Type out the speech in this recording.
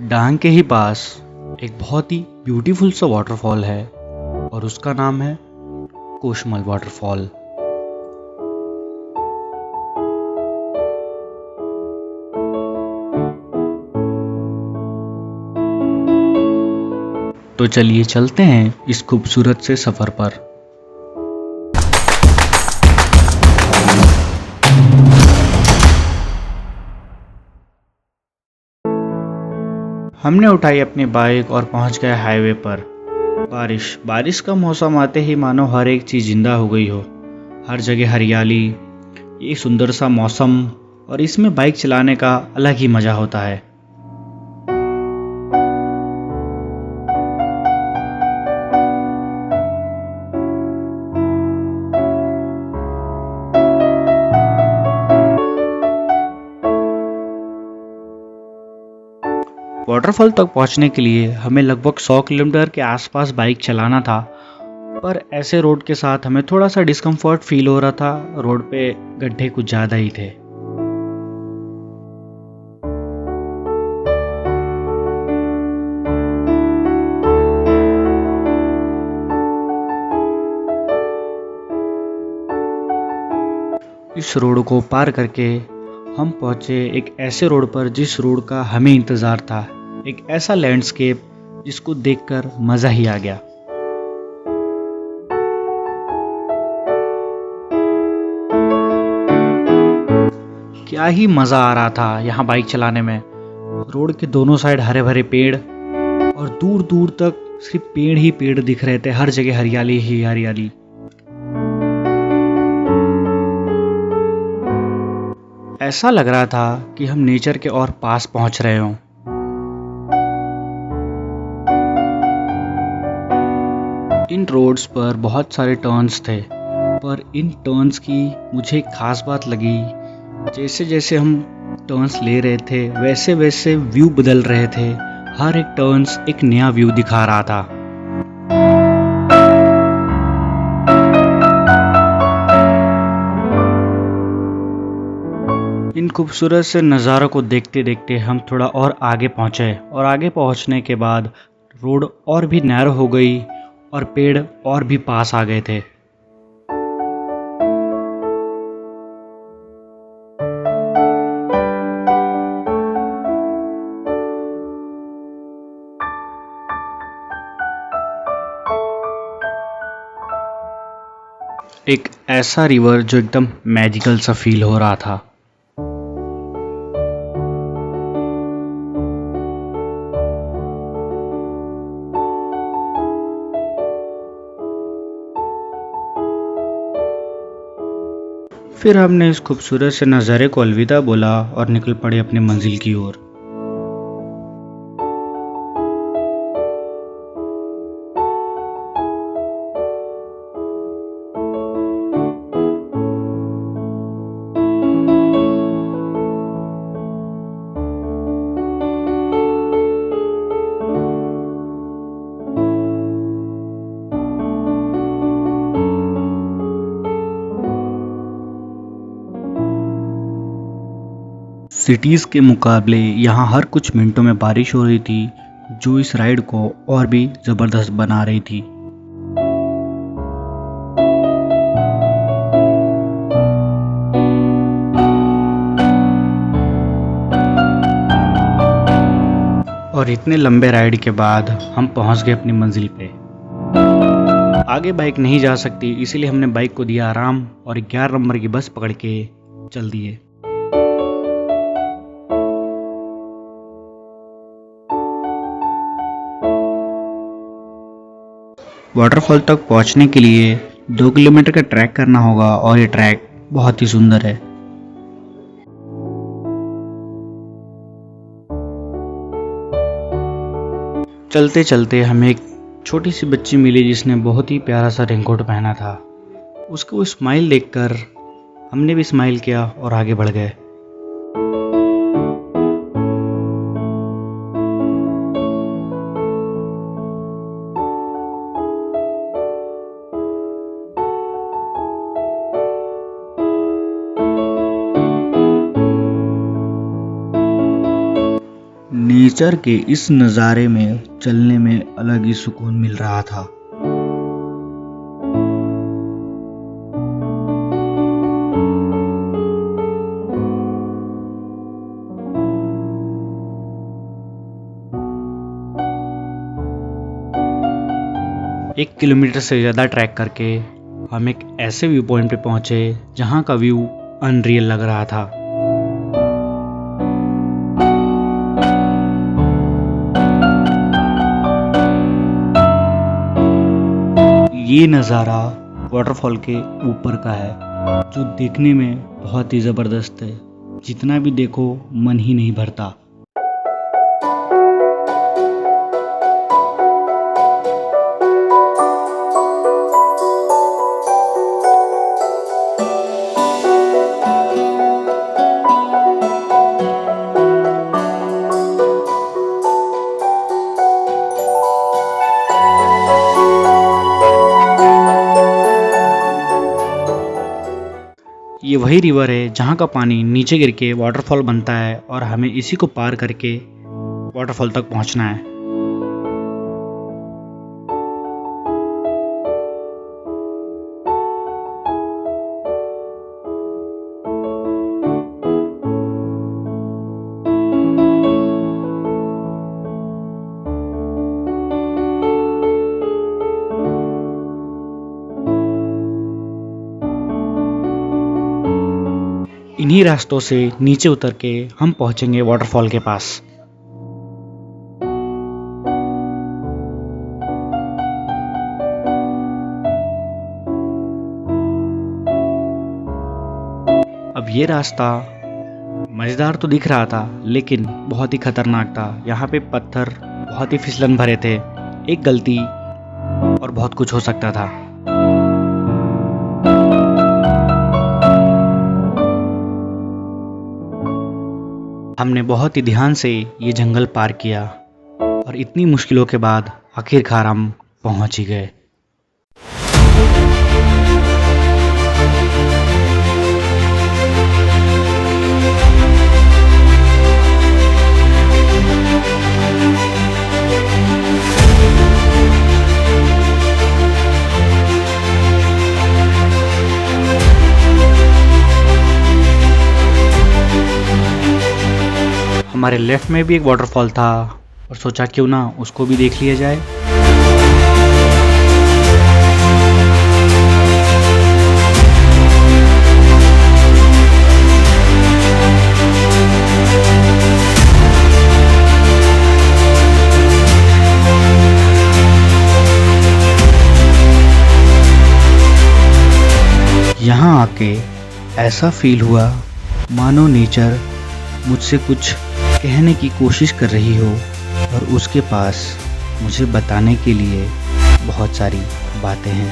डांग के ही पास एक बहुत ही ब्यूटीफुल सा वाटरफॉल है और उसका नाम है कोशमल वाटरफॉल। तो चलिए चलते हैं इस खूबसूरत से सफर पर। हमने उठाई अपनी बाइक और पहुंच गए हाईवे पर। बारिश का मौसम आते ही मानो हर एक चीज़ जिंदा हो गई हो। हर जगह हरियाली, ये सुंदर सा मौसम और इसमें बाइक चलाने का अलग ही मज़ा होता है। वाटरफॉल तक पहुंचने के लिए हमें लगभग 100 किलोमीटर के आसपास बाइक चलाना था, पर ऐसे रोड के साथ हमें थोड़ा सा डिस्कम्फर्ट फील हो रहा था। रोड पे गड्ढे कुछ ज़्यादा ही थे। इस रोड को पार करके हम पहुंचे एक ऐसे रोड पर जिस रोड का हमें इंतज़ार था। एक ऐसा लैंडस्केप जिसको देखकर मज़ा ही आ गया। क्या ही मज़ा आ रहा था यहाँ बाइक चलाने में। रोड के दोनों साइड हरे भरे पेड़ और दूर दूर तक सिर्फ पेड़ ही पेड़ दिख रहे थे। हर जगह हरियाली ही हरियाली। ऐसा लग रहा था कि हम नेचर के और पास पहुंच रहे हों। इन रोड्स पर बहुत सारे टर्न्स थे, पर इन टर्न्स की मुझे एक खास बात लगी। जैसे जैसे हम टर्न्स ले रहे थे वैसे वैसे व्यू बदल रहे थे। हर एक टर्न्स एक नया व्यू दिखा रहा था। इन खूबसूरत से नज़ारों को देखते देखते हम थोड़ा और आगे पहुँचे और आगे पहुँचने के बाद रोड और भी नैरो हो गई और पेड़ और भी पास आ गए थे। एक ऐसा रिवर जो एकदम मैजिकल सा फील हो रहा था। फिर हमने इस खूबसूरत से नज़ारे को अलविदा बोला और निकल पड़े अपनी मंजिल की ओर। सिटीज़ के मुकाबले यहाँ हर कुछ मिनटों में बारिश हो रही थी, जो इस राइड को और भी ज़बरदस्त बना रही थी। और इतने लंबे राइड के बाद हम पहुँच गए अपनी मंजिल पे। आगे बाइक नहीं जा सकती, इसीलिए हमने बाइक को दिया आराम और 11 नंबर की बस पकड़ के चल दिए। वाटरफॉल तक पहुंचने के लिए 2 किलोमीटर का ट्रैक करना होगा और ये ट्रैक बहुत ही सुंदर है। चलते चलते हमें एक छोटी सी बच्ची मिली जिसने बहुत ही प्यारा सा रेनकोट पहना था। उसको स्माइल देखकर हमने भी स्माइल किया और आगे बढ़ गए। नेचर के इस नज़ारे में चलने में अलग ही सुकून मिल रहा था। एक किलोमीटर से ज़्यादा ट्रैक करके हम एक ऐसे व्यू पॉइंट पे पहुंचे जहां का व्यू अनरियल लग रहा था। ये नज़ारा वाटरफॉल के ऊपर का है जो देखने में बहुत ही ज़बरदस्त है। जितना भी देखो मन ही नहीं भरता। ये वही रिवर है जहाँ का पानी नीचे गिर के वाटरफॉल बनता है और हमें इसी को पार करके वाटरफॉल तक पहुँचना है। इन्हीं रास्तों से नीचे उतर के हम पहुंचेंगे वाटरफॉल के पास। अब ये रास्ता मजेदार तो दिख रहा था लेकिन बहुत ही खतरनाक था। यहाँ पे पत्थर बहुत ही फिसलन भरे थे, एक गलती और बहुत कुछ हो सकता था। हमने बहुत ही ध्यान से ये जंगल पार किया और इतनी मुश्किलों के बाद आखिरकार हम पहुंच ही गए। हमारे लेफ्ट में भी एक वाटरफॉल था और सोचा क्यों ना उसको भी देख लिया जाए। यहाँ आके ऐसा फील हुआ मानो नेचर मुझसे कुछ कहने की कोशिश कर रही हो और उसके पास मुझे बताने के लिए बहुत सारी बातें हैं।